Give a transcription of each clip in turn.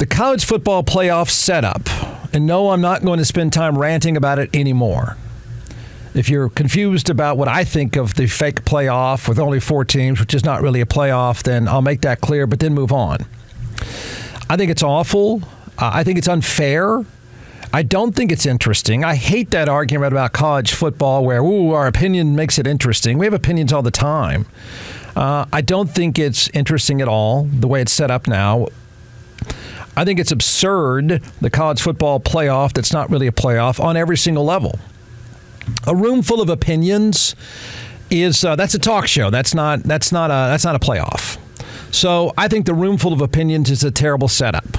The college football playoff setup, and no, I'm not going to spend time ranting about it anymore. If you're confused about what I think of the fake playoff with only 4 teams, which is not really a playoff, then I'll make that clear, but then move on. I think it's awful. I think it's unfair. I don't think it's interesting. I hate that argument about college football where, our opinion makes it interesting. We have opinions all the time. I don't think it's interesting at all, the way it's set up now. I think it's absurd, the college football playoff that's not really a playoff on every single level. A room full of opinions is that's a talk show. That's not a playoff. So I think the room full of opinions is a terrible setup.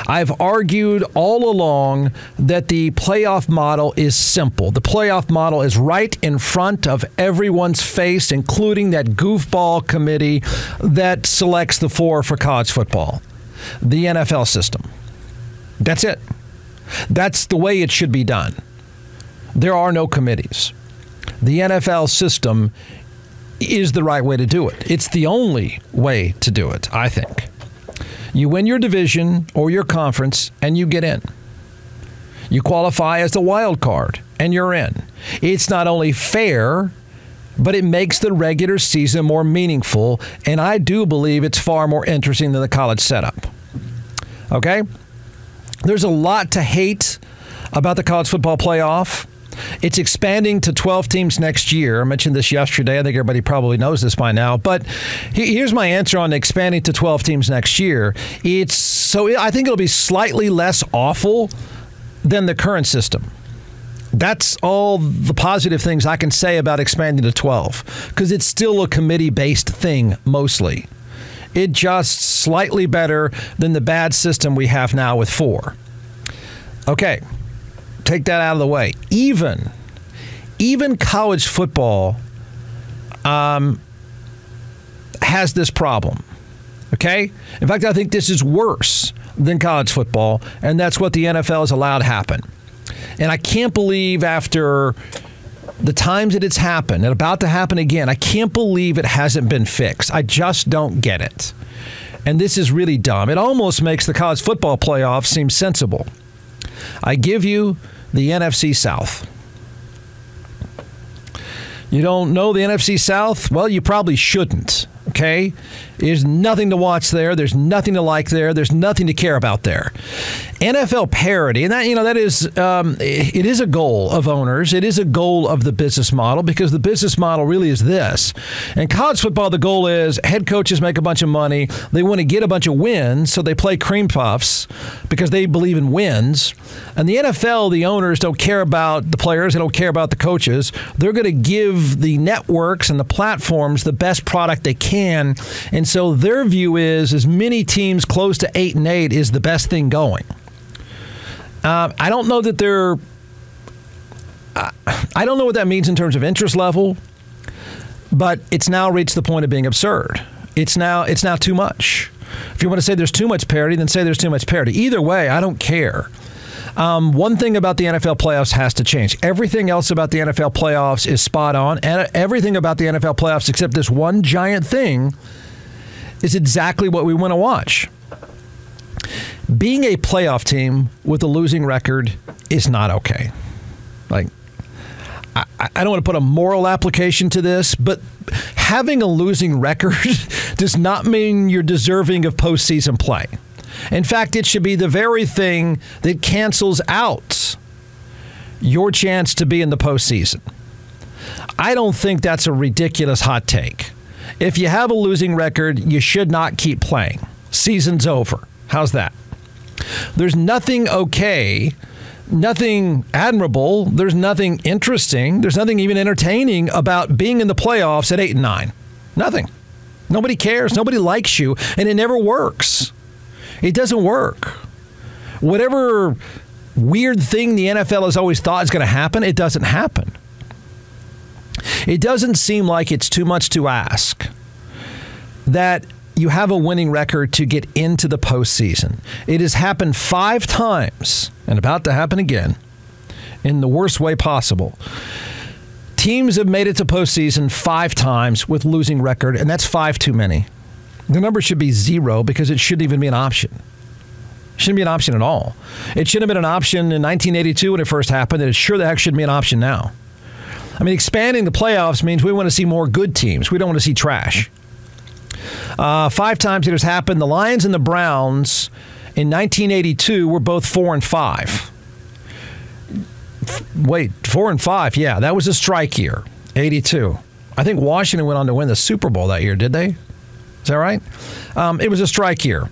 I've argued all along that the playoff model is simple. The playoff model is right in front of everyone's face, including that goofball committee that selects the 4 for college football, the NFL system. That's it. That's the way it should be done. There are no committees. The NFL system is the right way to do it. It's the only way to do it, I think. You win your division or your conference, and you get in. You qualify as the wild card, and you're in. It's not only fair, but it makes the regular season more meaningful, and I do believe it's far more interesting than the college setup. Okay? There's a lot to hate about the college football playoff. It's expanding to 12 teams next year. I mentioned this yesterday. I think everybody probably knows this by now. But here's my answer on expanding to 12 teams next year. I think it'll be slightly less awful than the current system. That's all the positive things I can say about expanding to 12, because it's still a committee-based thing mostly. It's just slightly better than the bad system we have now with 4. Okay. Take that out of the way. Even college football has this problem. Okay? In fact, I think this is worse than college football, and that's what the NFL has allowed happen. And I can't believe after the times that it's happened and about to happen again, I can't believe it hasn't been fixed. I just don't get it. And this is really dumb. It almost makes the college football playoff seem sensible. I give you the NFC South. You don't know the NFC South? Well, you probably shouldn't, okay? There's nothing to watch there. There's nothing to like there. There's nothing to care about there. NFL parity, and that is it is a goal of owners. It is a goal of the business model, because the business model really is this. In college football, the goal is head coaches make a bunch of money. They want to get a bunch of wins, so they play cream puffs because they believe in wins. And the NFL, the owners don't care about the players. They don't care about the coaches. They're going to give the networks and the platforms the best product they can. And so their view is as many teams close to 8-8 is the best thing going. I don't know that I don't know what that means in terms of interest level, but it's now reached the point of being absurd. It's now too much. If you want to say there's too much parity, then say there's too much parity. Either way, I don't care. One thing about the NFL playoffs has to change. Everything else about the NFL playoffs is spot on, and everything about the NFL playoffs except this one giant thing is exactly what we want to watch. Being a playoff team with a losing record is not okay. Like, I don't want to put a moral application to this, but having a losing record does not mean you're deserving of postseason play. In fact, it should be the very thing that cancels out your chance to be in the postseason. I don't think that's a ridiculous hot take. If you have a losing record, you should not keep playing. Season's over. How's that? There's nothing okay, nothing admirable, there's nothing interesting, there's nothing even entertaining about being in the playoffs at 8-9. Nothing. Nobody cares. Nobody likes you, and it never works. It doesn't work. Whatever weird thing the NFL has always thought is going to happen, it doesn't happen. It doesn't seem like it's too much to ask that you have a winning record to get into the postseason. It has happened 5 times and about to happen again in the worst way possible. Teams have made it to postseason 5 times with losing record, and that's 5 too many. The number should be 0 because it shouldn't even be an option. Shouldn't be an option at all. It should have been an option in 1982 when it first happened, and it sure the heck shouldn't be an option now. I mean, expanding the playoffs means we want to see more good teams. We don't want to see trash. 5 times it has happened. The Lions and the Browns in 1982 were both 4-5. Wait, 4-5? Yeah, that was a strike year, 82. I think Washington went on to win the Super Bowl that year, did they? Is that right? It was a strike year.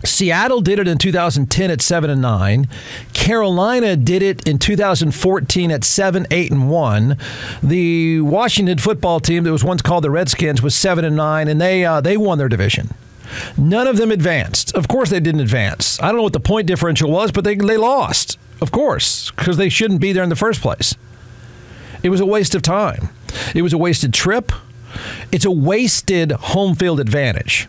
Seattle did it in 2010 at 7-9. Carolina did it in 2014 at 7-8-1. The Washington football team that was once called the Redskins was 7-9, and they won their division. None of them advanced. Of course, they didn't advance. I don't know what the point differential was, but they lost. Of course, because they shouldn't be there in the first place. It was a waste of time. It was a wasted trip. It's a wasted home field advantage.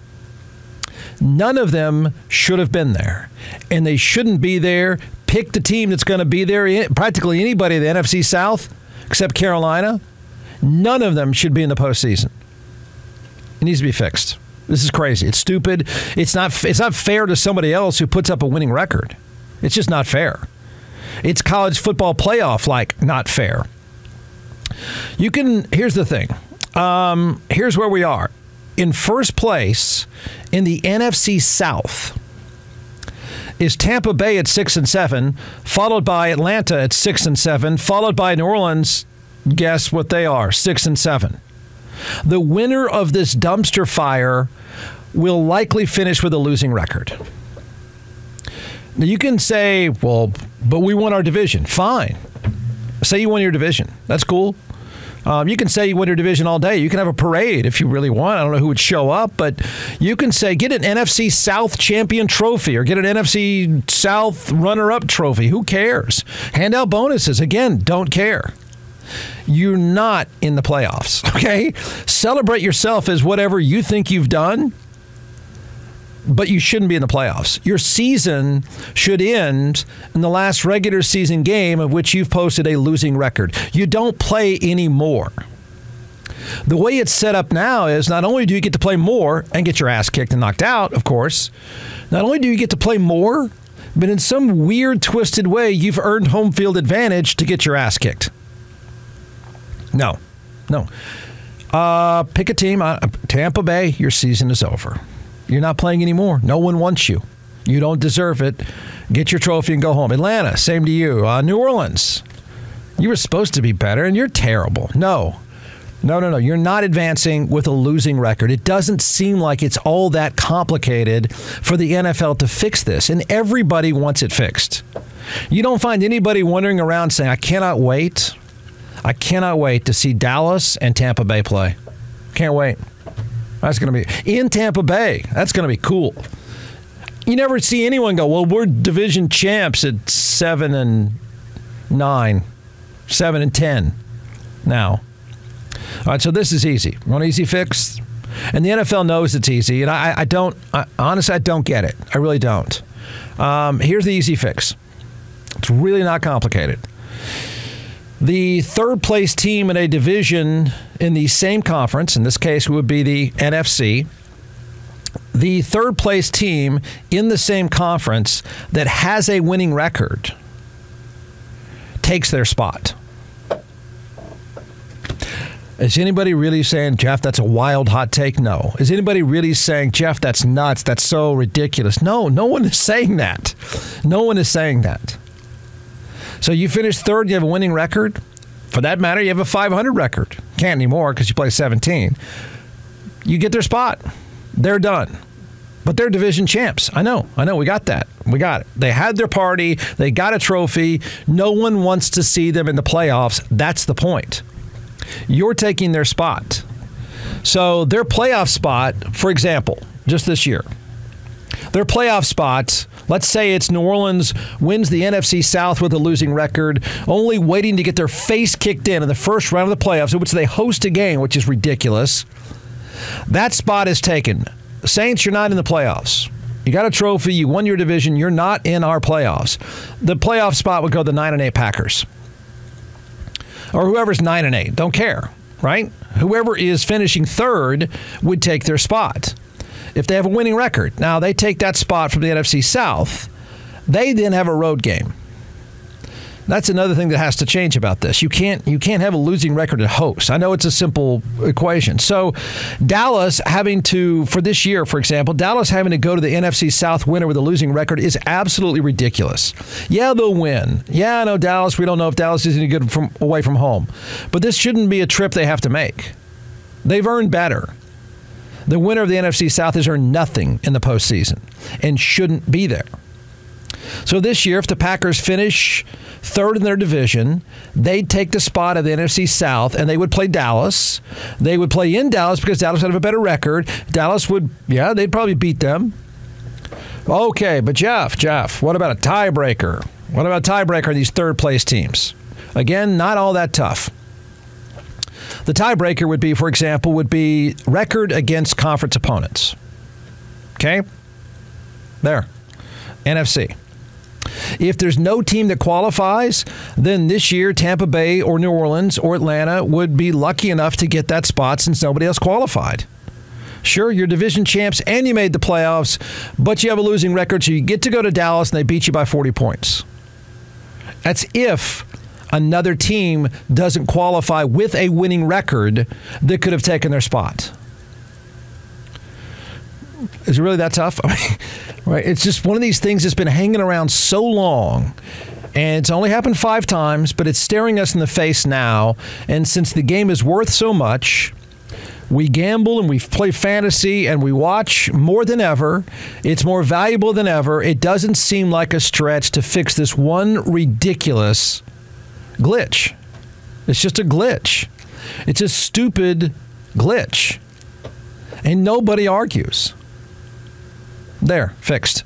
None of them should have been there, and they shouldn't be there. Pick the team that's going to be there. Practically anybody in the NFC South, except Carolina, none of them should be in the postseason. It needs to be fixed. This is crazy. It's stupid. It's not fair to somebody else who puts up a winning record. It's just not fair. It's college football playoff like not fair. Here's the thing. Here's where we are. In first place in the NFC South is Tampa Bay at 6-7, followed by Atlanta at 6-7, followed by New Orleans. Guess what they are? 6-7. The winner of this dumpster fire will likely finish with a losing record. Now you can say, well, but we won our division. Fine. Say you won your division. That's cool. You can say you win your division all day. You can have a parade if you really want. I don't know who would show up, but you can say get an NFC South champion trophy or get an NFC South runner-up trophy. Who cares? Hand out bonuses. Again, don't care. You're not in the playoffs, okay? Celebrate yourself as whatever you think you've done, but you shouldn't be in the playoffs. Your season should end in the last regular season game of which you've posted a losing record. You don't play anymore. The way it's set up now is not only do you get to play more and get your ass kicked and knocked out, of course, not only do you get to play more, but in some weird, twisted way, you've earned home field advantage to get your ass kicked. No. Pick a team. Tampa Bay, your season is over. You're not playing anymore. No one wants you. You don't deserve it. Get your trophy and go home. Atlanta, same to you. New Orleans, you were supposed to be better, and you're terrible. No. You're not advancing with a losing record. It doesn't seem like it's all that complicated for the NFL to fix this, and everybody wants it fixed. You don't find anybody wandering around saying, I cannot wait to see Dallas and Tampa Bay play. Can't wait. That's going to be in Tampa Bay. That's going to be cool. You never see anyone go, well, we're division champs at 7-9, 7-10 now. All right, so this is easy. Want an easy fix? And the NFL knows it's easy, and honestly, I don't get it. I really don't. Here's the easy fix. It's really not complicated. The third place team in a division in the same conference, in this case would be the NFC, the third place team in the same conference that has a winning record takes their spot. Is anybody really saying, Jeff, that's a wild hot take? No. Is anybody really saying, Jeff, that's nuts, that's so ridiculous? No one is saying that. No one is saying that. So you finish third, you have a winning record. For that matter, you have a 500 record. Can't anymore because you play 17. You get their spot. They're done. But they're division champs. I know. We got that. We got it. They had their party. They got a trophy. No one wants to see them in the playoffs. That's the point. You're taking their spot. So their playoff spot, for example, just this year, their playoff spot, let's say it's New Orleans wins the NFC South with a losing record, only waiting to get their face kicked in the first round of the playoffs, in which they host a game, which is ridiculous. That spot is taken. Saints, you're not in the playoffs. You got a trophy. You won your division. You're not in our playoffs. The playoff spot would go to the 9-8 Packers. Or whoever's 9-8. Don't care, right? Whoever is finishing third would take their spot. if they have a winning record. Now, they take that spot from the NFC South. They then have a road game. That's another thing that has to change about this. You can't have a losing record at host. I know it's a simple equation. So Dallas having to, for this year, for example, Dallas having to go to the NFC South winner with a losing record is absolutely ridiculous. Yeah, they'll win. Yeah, I know Dallas. We don't know if Dallas is any good away from home. But this shouldn't be a trip they have to make. They've earned better. The winner of the NFC South has earned nothing in the postseason and shouldn't be there. So this year, if the Packers finish third in their division, they'd take the spot of the NFC South, and they would play Dallas. They would play in Dallas because Dallas would have a better record. Dallas would, they'd probably beat them. Okay, but Jeff, what about a tiebreaker? What about a tiebreaker in these third-place teams? Again, not all that tough. The tiebreaker would be, for example, record against conference opponents. Okay? There. NFC. If there's no team that qualifies, then this year Tampa Bay or New Orleans or Atlanta would be lucky enough to get that spot since nobody else qualified. Sure, you're division champs and you made the playoffs, but you have a losing record, so you get to go to Dallas and they beat you by 40 points. That's if another team doesn't qualify with a winning record that could have taken their spot. Is it really that tough? I mean, right? It's just one of these things that's been hanging around so long, and it's only happened 5 times, but it's staring us in the face now. And since the game is worth so much, we gamble and we play fantasy and we watch more than ever. It's more valuable than ever. It doesn't seem like a stretch to fix this one ridiculous glitch. It's just a glitch. It's a stupid glitch. And nobody argues. There, fixed.